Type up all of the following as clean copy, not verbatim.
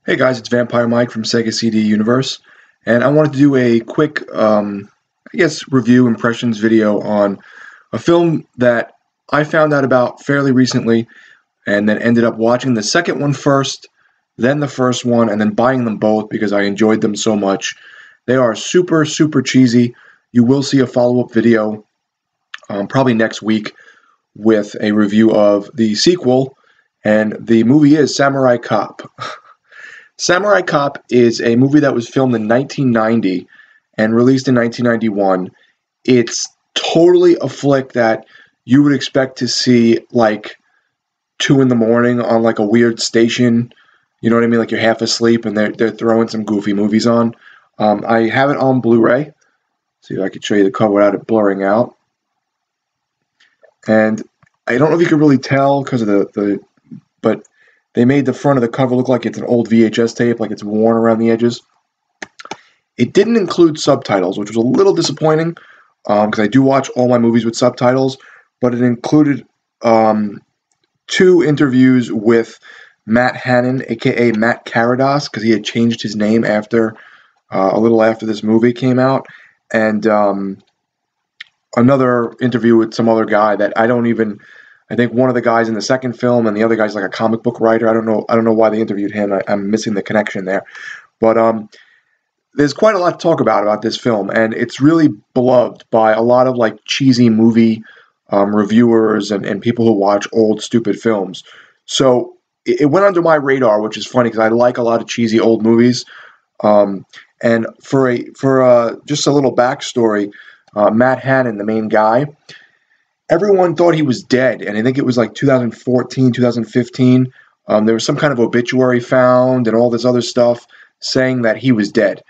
Hey guys, it's Vampire Mike from Sega CD Universe, and I wanted to do a quick, review impressions video on a film that I found out about fairly recently, and then ended up watching the second one first, then the first one, and then buying them both because I enjoyed them so much. They are super, super cheesy. You will see a follow-up video probably next week with a review of the sequel, and the movie is Samurai Cop. Samurai Cop is a movie that was filmed in 1990 and released in 1991. It's totally a flick that you would expect to see like 2 in the morning on like a weird station. You know what I mean? Like you're half asleep and they're throwing some goofy movies on. I have it on Blu-ray. See if I could show you the cover without it blurring out. And I don't know if you can really tell because of but they made the front of the cover look like it's an old VHS tape, like it's worn around the edges. It didn't include subtitles, which was a little disappointing because I do watch all my movies with subtitles, but it included 2 interviews with Matt Hannon, aka Matt Carados, because he had changed his name after a little after this movie came out, and another interview with some other guy that I think one of the guys in the second film and the other guy's like a comic book writer. I don't know why they interviewed him. I'm missing the connection there. But there's quite a lot to talk about this film, and it's really beloved by a lot of like cheesy movie reviewers and people who watch old stupid films. So it went under my radar, which is funny because I like a lot of cheesy old movies. And for just a little backstory, Matt Hannon, the main guy, everyone thought he was dead, and I think it was like 2014, 2015. There was some kind of obituary found and all this other stuff saying that he was dead.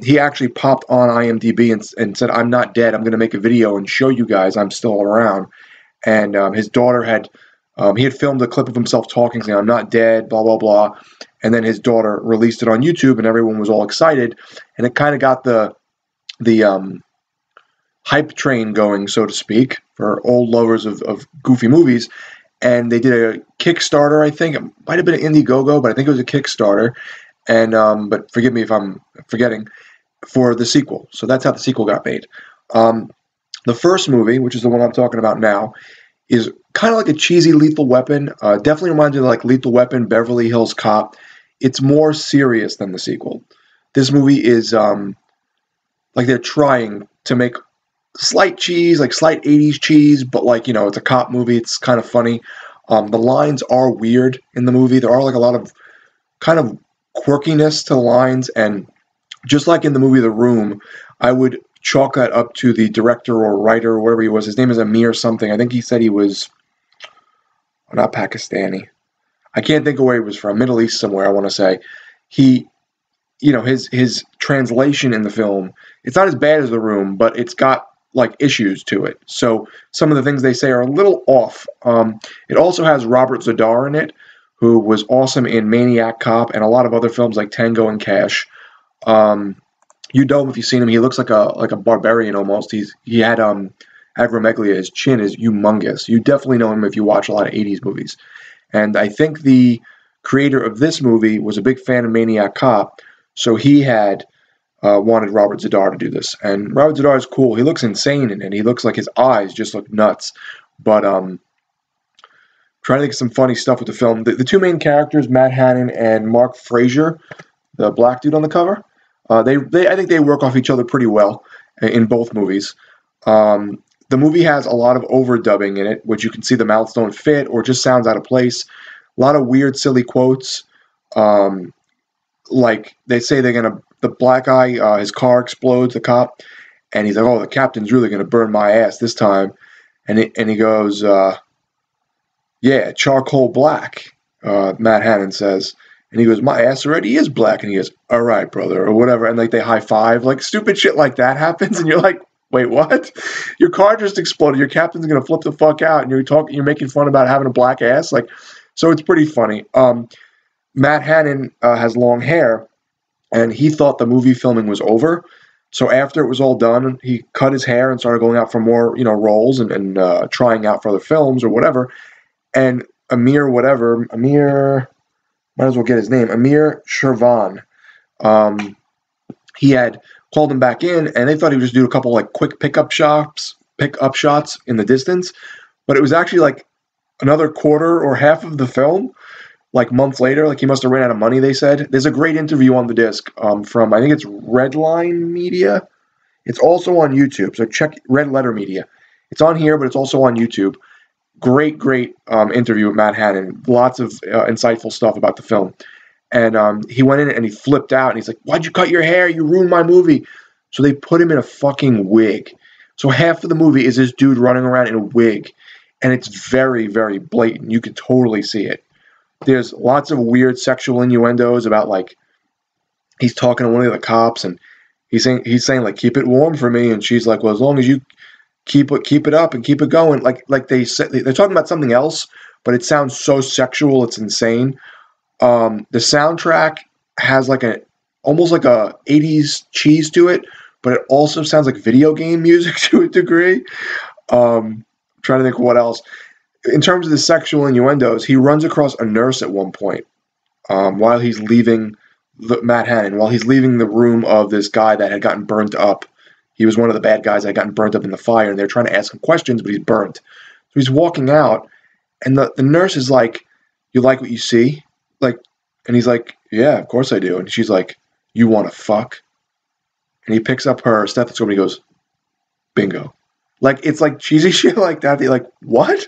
He actually popped on IMDb and said, "I'm not dead. I'm going to make a video and show you guys I'm still around." And his daughter he had filmed a clip of himself talking, saying, "I'm not dead, blah, blah, blah." And then his daughter released it on YouTube, and everyone was all excited. And it kind of got the hype train going, so to speak, for old lovers of goofy movies. And they did a Kickstarter, I think. It might have been an Indiegogo, but I think it was a Kickstarter. And but forgive me if I'm forgetting, for the sequel. So that's how the sequel got made. The first movie, which is the one I'm talking about now, is kind of like a cheesy Lethal Weapon. Definitely reminds me of like Lethal Weapon, Beverly Hills Cop. It's more serious than the sequel. This movie is like they're trying to make slight cheese, like slight 80s cheese, but like, you know, it's a cop movie. It's kind of funny. The lines are weird in the movie. There are like a lot of kind of quirkiness to the lines, and just like in the movie The Room, I would chalk that up to the director or writer or whatever he was. His name is Amir something. I think he said he was not Pakistani. I can't think of where he was from. Middle East somewhere, I want to say. His translation in the film, it's not as bad as The Room, but it's got like issues to it. So some of the things they say are a little off. It also has Robert Zadar in it, who was awesome in Maniac Cop and a lot of other films like Tango and Cash. You know him if you've seen him. He looks like a barbarian almost. He had acromegalia. His chin is humongous. You definitely know him if you watch a lot of 80s movies. And I think the creator of this movie was a big fan of Maniac Cop, so he had wanted Robert Zadar to do this. And Robert Zadar is cool. He looks insane in it. He looks like his eyes just look nuts. But trying to think of some funny stuff with the film. The 2 main characters, Matt Hannon and Mark Frazier, the black dude on the cover, I think they work off each other pretty well in both movies. The movie has a lot of overdubbing in it, which you can see the mouths don't fit or just sounds out of place. A lot of weird, silly quotes. Like they say the black guy, his car explodes, the cop, and he's like, "Oh, the captain's really going to burn my ass this time." And he goes, "Yeah, charcoal black," Matt Hannon says. And he goes, "My ass already is black." And he goes, "All right, brother," or whatever. And like they high five, like stupid shit like that happens. And you're like, wait, what? Your car just exploded. Your captain's going to flip the fuck out. And you're making fun about having a black ass. Like, so it's pretty funny. Matt Hannon has long hair, and he thought the movie filming was over. So after it was all done, he cut his hair and started going out for more, roles and trying out for other films or whatever. And Amir, might as well get his name, Amir Shervan. Um, he had called him back in, and they thought he would just do a couple like quick pickup shots in the distance, but it was actually like another quarter or half of the film. Like months later, like he must have ran out of money. They said there's a great interview on the disc from I think it's Redline Media. It's also on YouTube, so check Red Letter Media. It's on here, but it's also on YouTube. Great interview with Matt Hannon. Lots of insightful stuff about the film. And he went in and he flipped out and he's like, "Why'd you cut your hair? You ruined my movie." So they put him in a fucking wig. So half of the movie is this dude running around in a wig. And it's very, very blatant. You can totally see it. There's lots of weird sexual innuendos about like he's talking to one of the cops and he's saying like, "Keep it warm for me," and she's like, "Well, as long as you keep it up and keep it going." Like they said, they're talking about something else, but it sounds so sexual, it's insane. The soundtrack has like almost like a 80s cheese to it, but it also sounds like video game music to a degree. Trying to think what else. In terms of the sexual innuendos, he runs across a nurse at one point while he's leaving Matt Hannon, while he's leaving the room of this guy that had gotten burnt up. He was one of the bad guys that had gotten burnt up in the fire, and they're trying to ask him questions, but he's burnt. So he's walking out, and the nurse is like, "You like what you see?" And he's like, "Yeah, of course I do." And she's like, "You want to fuck?" And he picks up her stethoscope and he goes, "Bingo." Like, it's like cheesy shit like that. They're like, "What?"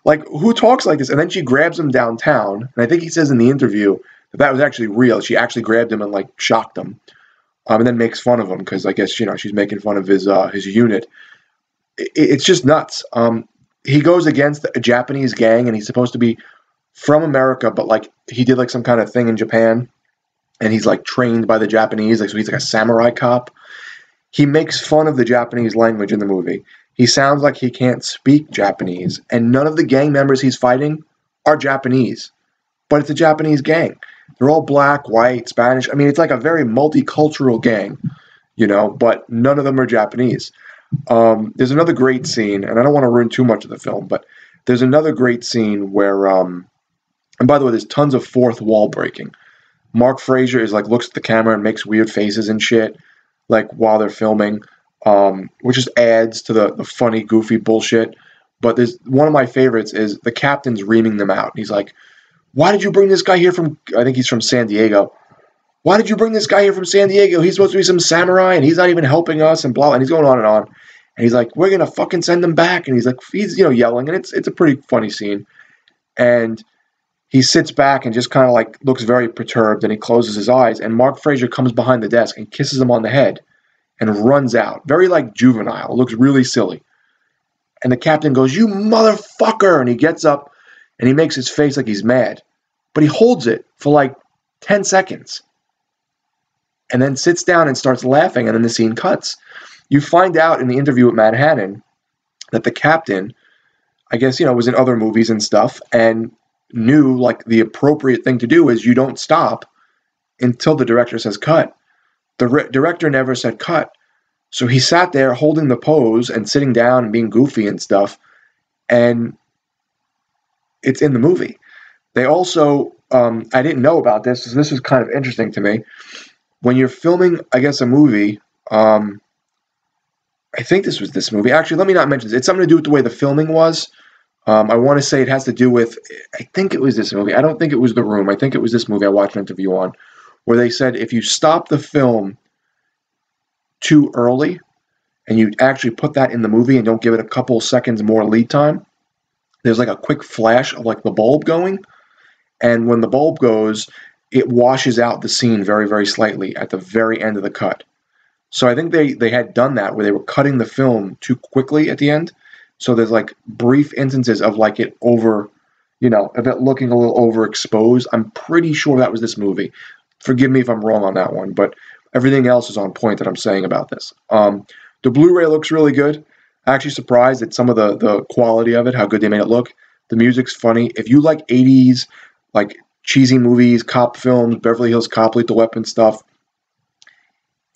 Like, who talks like this? And then she grabs him downtown. And I think he says in the interview that was actually real. She actually grabbed him and, like, shocked him. And then makes fun of him because I guess, she's making fun of his unit. It's just nuts. He goes against a Japanese gang, and he's supposed to be from America, but like he did like some kind of thing in Japan, and he's like trained by the Japanese, like so he's like a samurai cop. He makes fun of the Japanese language in the movie. He sounds like he can't speak Japanese, and none of the gang members he's fighting are Japanese, but it's a Japanese gang. They're all black, white, Spanish. I mean, it's like a very multicultural gang, but none of them are Japanese. There's another great scene, and I don't want to ruin too much of the film, but there's another great scene where, and by the way, there's tons of fourth wall breaking. Mark Fraser is like, looks at the camera and makes weird faces and shit, like while they're filming, which just adds to the funny, goofy bullshit. But there's one of my favorites is the captain's reaming them out. He's like, "Why did you bring this guy here from, I think he's from San Diego. Why did you bring this guy here from San Diego? He's supposed to be some samurai and he's not even helping us," and blah, and he's going on and on. And he's like, "We're going to fucking send him back." And he's like, he's, yelling, and it's a pretty funny scene. And he sits back and just kind of like looks very perturbed, and he closes his eyes, and Mark Fraser comes behind the desk and kisses him on the head and runs out. Very like juvenile. It looks really silly. And the captain goes, "You motherfucker!" And he gets up and he makes his face like he's mad. But he holds it for like 10 seconds. And then sits down and starts laughing, and then the scene cuts. You find out in the interview with Matt Hannon that the captain, I guess, was in other movies and stuff, and knew like the appropriate thing to do is you don't stop until the director says cut. The director never said cut. So he sat there holding the pose and sitting down and being goofy and stuff, and it's in the movie. They also, I didn't know about this, so this is kind of interesting to me. When you're filming, I guess, a movie, I think this was this movie. Actually, let me not mention this. It's something to do with the way the filming was. I want to say it has to do with, I think it was this movie. I don't think it was The Room. I think it was this movie I watched an interview on, where they said if you stop the film too early and you actually put that in the movie and don't give it a couple seconds more lead time, there's like a quick flash of like the bulb going. And when the bulb goes, it washes out the scene very, very slightly at the very end of the cut. So I think they had done that where they were cutting the film too quickly at the end. So there's like brief instances of like it over, of it looking a little overexposed. I'm pretty sure that was this movie. Forgive me if I'm wrong on that one, but everything else is on point that I'm saying about this. The Blu-ray looks really good. I'm actually surprised at some of the quality of it, how good they made it look. The music's funny. If you like 80s, like cheesy movies, cop films, Beverly Hills Cop, Lethal Weapon stuff,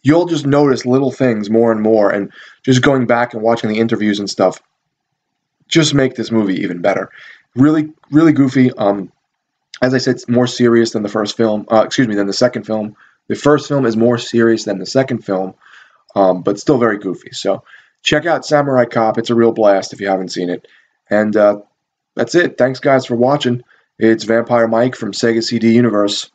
you'll just notice little things more and more, and just going back and watching the interviews and stuff just make this movie even better. Really, really goofy. As I said, it's more serious than the first film. Than the second film. The first film is more serious than the second film, but still very goofy. So check out Samurai Cop. It's a real blast if you haven't seen it. And that's it. Thanks, guys, for watching. It's Vampire Mike from Sega CD Universe.